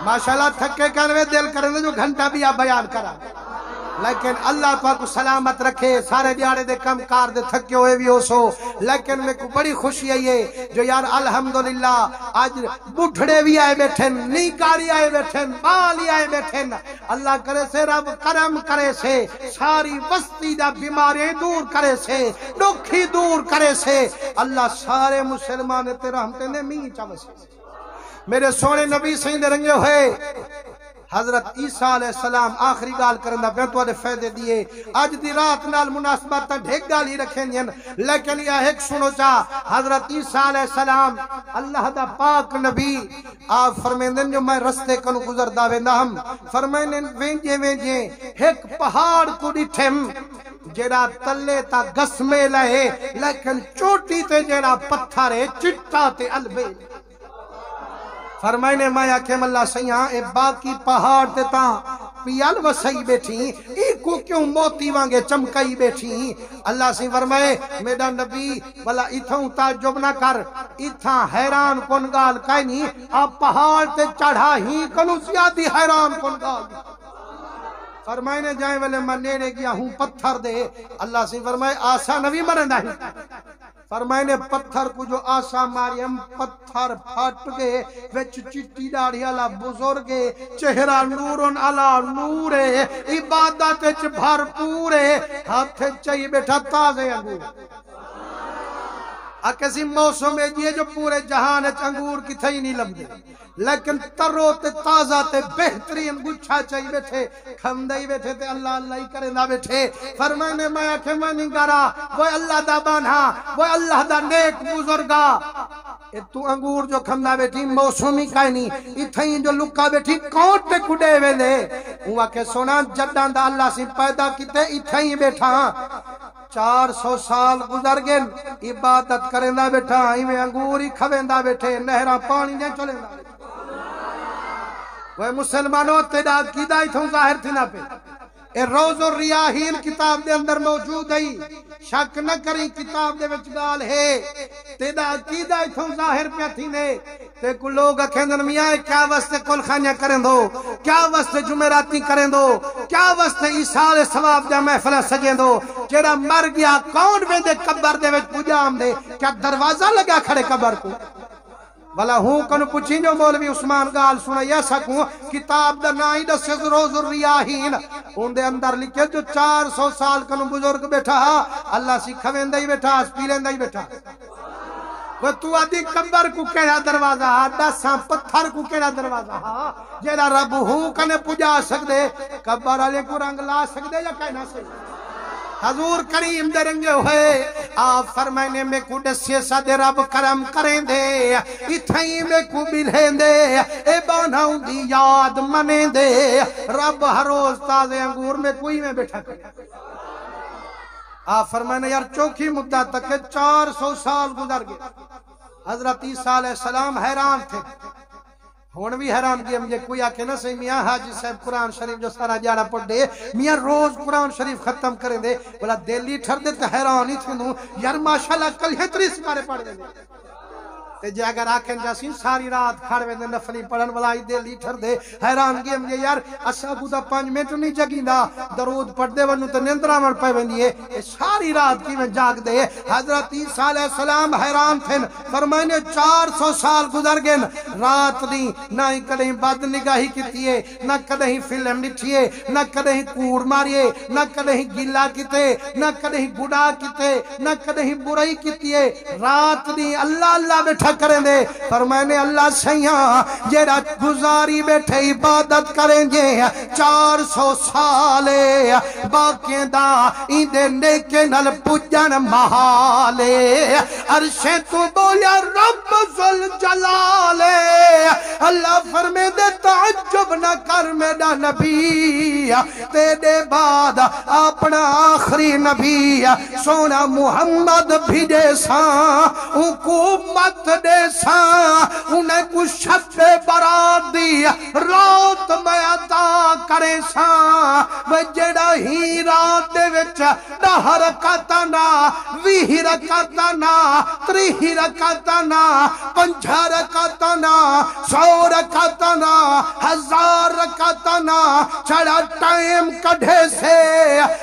S1: ماشاءاللہ تھکے کرنے دل کرنے جو گھنٹہ بھی آپ بیان کرا لیکن اللہ پاک کو سلامت رکھے سارے دیاڑے دے کم کار دے تھکے ہوئے بھی ہو سو لیکن میں کو بڑی خوشی ہے جو یار الحمدللہ آج بڑھڑے بھی آئے بیٹھن نیکاری آئے بیٹھن بالی آئے بیٹھن اللہ کرے سے رب کرم کرے سے ساری وستی دا بیماری دور کرے سے دکھی دور کرے سے اللہ سارے مسلمان تے رحمتے نے می چاوے سے میرے سونے نبی سہی رنگے ہوئے حضرت عیسیٰ علیہ السلام آخری گال کرنا پہ تو آدھے فیدے دیئے آج دی رات نال مناسبت تا ڈھیک گال ہی رکھیں دیں لیکن یہ ایک سنو چاہ حضرت عیسیٰ علیہ السلام اللہ دا پاک نبی آپ فرمیندن جو میں رستے کنو گزر داویندہ ہم فرمیندن وینجے ایک پہاڑ کو ڈٹھم جیڑا تلے تا گس میں لہے لیکن چوٹی تے جیڑا پتھر ہے چٹا تے البے فرمائنے مایا کیم اللہ سیاں اے باقی پہاڑ تے تاں پیال وسائی بیٹھی ایکو کیوں موتی وانگے چمکائی بیٹھی اللہ سے فرمائے میرا نبی بلا اتھوں تعجب نہ کر اتھاں حیران کن گال کائیں نہیں آپ پہاڑ تے چڑھا ہی کنو زیادی حیران کن گال فرمائنے جائیں والے من نیڑے گیا ہوں پتھر دے اللہ سے فرمائے آسا نبی مرندہ ہی فرمائنے پتھر کو جو آسا ماریم پتھر پھٹ گئے وچ چٹی داڑھی علا بزرگے چہرہ نورن علا نورے عبادت چ بھرپورے ہاتھ چاہیے بیٹھا تازے انگور کسی موسم میں یہ جو پورے جہان انگور کی تھئی نہیں لمدے لیکن ترو تے تازہ تے بہترین گچھا چاہی بیٹھے کھمدائی بیٹھے تے اللہ اللہ ہی کرے نہ بیٹھے فرمانے میں آکھے مانی گارا وہ اللہ دا بانہا وہ اللہ دا نیک بزرگا تو انگور جو کھمدا بیٹھی موسمی کائیں نہیں اتھائیں جو لکا بیٹھی کون تے کھڑے ویلے ہوا کہ سونا جڈان دا اللہ سے پیدا کیتے اتھائیں بیٹھا 400 سال گزر گئے عبادت کریں دا بیٹھا ہی انگوری کھویں دا بیٹھے نہرہ پانی دیں چلیں دا بیٹھے وہ مسلمانوں تیدا کی دائی تھوں ظاہر تھی نہ پہ اے روز الریاحین کتاب دے اندر موجود ہے شک نہ کریں کتاب دے وچ گال ہے تیدا کی دائی تھوں ظاہر پہ تھی نے تے کو لوگ کہندن میاں کیا واسطے کل خانیاں کریں دو کیا واسطے جمعراتی کریں دو کیا واسطے عیسال ثواب دے محفلہ سجیں دو جیڑا مر گیا کون ویندے قبر دے وچ پجام دے کیا دروازہ لگا کھڑے قبر کو بلا ہوں کنو پوچھیں جو مولوی عثمان گال سنا یا سکوں کتاب دا نائی دا سز روز الریاحین ان دے اندر لکھے جو 400 سال کنو بزرگ بیٹھا اللہ سی کھویں دائی بیٹھا اسپیلیں دائی بیٹھا وہ تو آدھی قبر کو کہنا دروازہ دساں پتھر کو کہنا دروازہ جیڑا رب ہوں کنے پجا سکدے قبر والے کو رنگ لا سکدے یا کہنا سکدے حضور کریم دے رنگے ہوئے آپ فرمائنے میں کو ڈسے سا دے رب کرم کریں دے اتھائیں میں کو بلھیں دے اے باناؤں دی یاد منیں دے رب ہر روز تازے انگور میں کوئی میں بیٹھا کریں آپ فرمائنے یار چوکھی مدہ تک 400 سال گزر گئے حضرت عیسیٰ علیہ السلام حیران تھے ہون بھی حیران کیا مجھے کوئی آکے نہ صحیح میاں حاجی صاحب قرآن شریف جو سارا جاڑا پڑھ دے میاں روز قرآن شریف ختم کریں دے بولا دلی ٹھر دے تو حیران ہی تھی دوں یار ماشاءاللہ کل ہے 30 سپارے پڑھ دے تے جے اگر آکھیں جاسین ساری رات کھڑوے دے نفلی پڑھن والا دے لیٹر دے حیران گئے مجھے یار اسا کو دا 5 منٹ نہیں جگیندا درود پڑھ دے ونو تے نیندرا من پے ویندی ہے ساری رات کی میں جاگ دے حضرت عیسیٰ علیہ السلام حیران تھے فرمائنے 400 سال گزر گئے رات دی نہ ہی کدیں بد نگاہی کیتی ہے نہ کدیں فلم ڈٹھی ہے نہ کدیں کوڑ ماری نہ کدیں گلا کیتے نہ کدیں گڈا کیتے نہ کدیں برائی کیتی ہے رات دی اللہ اللہ بیٹھا کریں دے فرمائنے اللہ سیاں جیڑا گزاری بیٹھے عبادت کریں گے 400 سالے باقی دا ایندے نیکے نل پجن محالے عرشے تو بولیا رب ذل جلالے اللہ فرمے دے تعجب نہ کر میرا نبی تیرے بعد اپنا آخری نبی سونا محمد بھیجے ساں حکومت دے ساں انہیں کو شب برات دی رات میں عطا کرے ساں وجڑا ہی رات دے وچ 10 رکعتاں نا 20 رکعتاں نا 30 رکعتاں نا 50 رکعتاں نا 100 رکعتاں نا 1000 رکعتاں نا چھڑا ٹائم کڈھے سے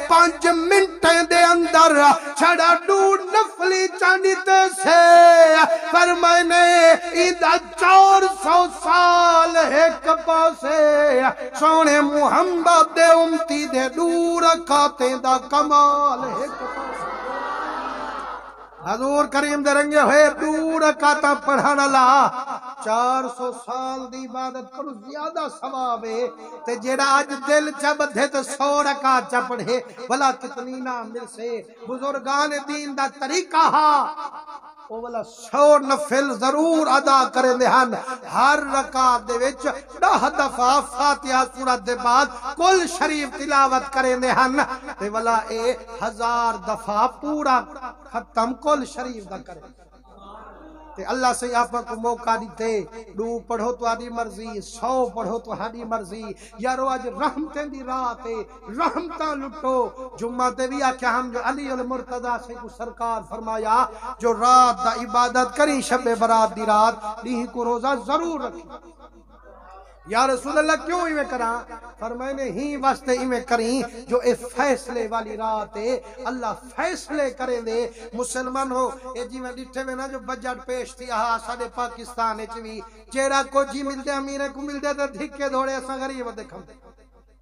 S1: 5 منٹیں دے اندر چھڑا 2 نفلی چانیتے سے پر میں نے ایدہ 400 سال ایک پاسے سونے محمد دے امتی دے 2 رکعتیں دا کمال ایک پاسے حضور کریم دے رنگے ہوئے 2 رکعتاں پڑھانا لا 400 سال دی عبادت کرو زیادہ ثواب ہے تے جیڑا آج دل چا بدھے تے 100 رکعت چا پڑھے بھلا کتنی نہ مل سے بزرگان دین دا طریقہ ہا او والا 100 نفل ضرور ادا کریں دے ہن ہر رکعت دے وچ 10 دفعہ فاتحہ سورت دے بعد کل شریف تلاوت کریں دے ہن تے والا اے 1000 دفعہ پورا ختم کل شریف دا کریں تے اللہ سے آپ کو موقع دیتے 2 پڑھو تو آدھی مرضی 100 پڑھو تو آدھی مرضی یارو آج رحمتیں دی رات ہے رحمتاں لٹو جمعہ تے بھی آکھا ہم جو علی المرتضی سے کو سرکار فرمایا جو رات دا عبادت کری شب برات دی رات لی کو روزہ ضرور رکھی یا رسول اللہ کیوں ہی میں کراں فرمائے نے ہی واسطے ہی میں کریں جو اے فیصلے والی رات ہے اللہ فیصلے کریں دے مسلمان ہو اے جی میں ڈٹھے میں نا جو بجٹ پیش تھی ساڑے پاکستان چوی چیرا کو جی ملتے امیرے کو ملتے تو دھکے دھوڑے ایسا غریب دیکھم دے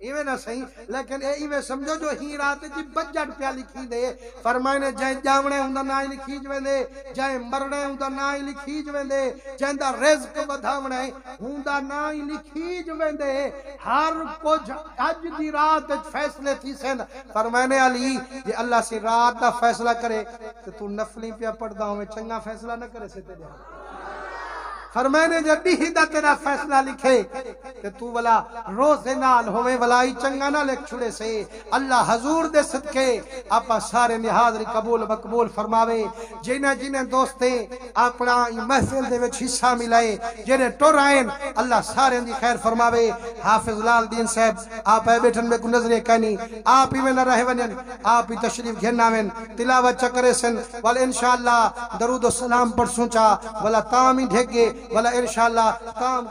S1: ایویں نہ صحیح لیکن اے ایویں سمجھو جو ہی رات جی بجٹ پیا لکھی دے فرمائے نے جائیں جاونے ہوں دا نا ہی لکھی جویں دے جائیں مرنے ہوں دا نا ہی لکھی جویں دے جائیں دا رزق بدھاونے ہوں دا نا ہی لکھی جویں دے ہر کچھ اج دی رات فیصلے تھی سن فرمائے نے علی یہ اللہ سے رات دا فیصلہ کرے تو نفلی پیا پڑھ دا ہوں چنگا فیصلہ نہ کرے سے تیرے فرمائے نے جب بھی دا تیرا فیصلہ لکھے کہ تو والا روزے نال ہوئے ولائی چنگا نہ لکھ چھڑے سے اللہ حضور دے صدقے آپا سارے نحاضری قبول مقبول فرماوے جنہیں جنہیں دوستے اپنا محفل دے وچ حصہ ملائے جنہیں ٹورائن اللہ سارے دی خیر فرماوے حافظ لال دین صاحب آپ اے بیٹھن میں کو نظرے کہنی آپ ہی میں نہ رہے ونین آپ ہی تشریف گھرنا وین تلاوت چکرے سن والا انشاءاللہ درود و سلام پڑھ سوچا والا تامی ڈھگے والا انشاءاللہ کام